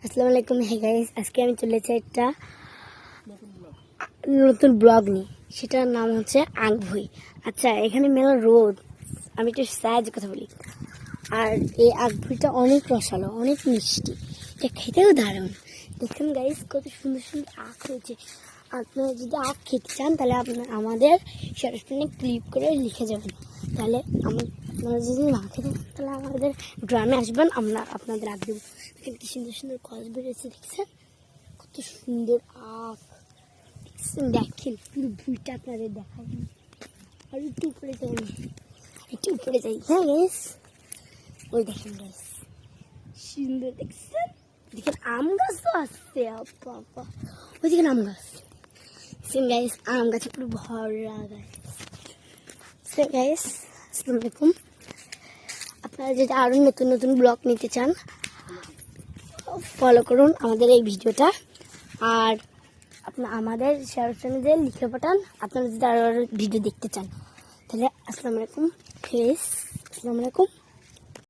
আসসালামু আলাইকুম। Hey guys, আজকে আমি চলেছি একটা নতুন ব্লগ নিয়ে। সেটার নাম হচ্ছে আখভুই। আচ্ছা, এখানে মেলা রোদ, আমি একটু সাহায্য কথা বলি। আর এই আখভুইটা অনেক রসালো, অনেক মিষ্টি, এটা খেতেও দারুণ। দেখুন গাইস, কত সুন্দর সুন্দর আখ হয়েছে। আপনারা যদি আখ খেতে চান তাহলে আমাদের শেয়ারস্ক্রিনে ক্লিক করে লিখে যাবেন। তাহলে আপনারা যদি না খেতে চান তাহলে আমাদের গ্রামে আসবেন, আমরা আপনাদের আখ দেবো। দেখেন কি সুন্দর সুন্দর গাছ বেরিয়েছে, দেখছেন কত সুন্দর আখ। দেখেন পুরো ভুঁইটা আপনাদের দেখাই। আর একটু উপরে যাই, একটু উপরে যাই। হ্যাঁ গাইস, ওই দেখেন গাইস, সুন্দর দেখছেন। দেখেন আম গাছও আসছে, আপা ওই দেখেন আম গাছ। গাইস, আম গাছে পুরো ভরা গাছ। গাইস, আসসালামু আলাইকুম। আপনারা যদি আরো নতুন নতুন ব্লগ নিতে চান ফলো করুন আমাদের এই ভিডিওটা। আর আমাদের শেয়ার চ্যানেলে লিখে পাঠান আপনারা যদি আরো ভিডিও দেখতে চান। তাহলে আসসালামু আলাইকুম। আসসালামু আলাইকুম।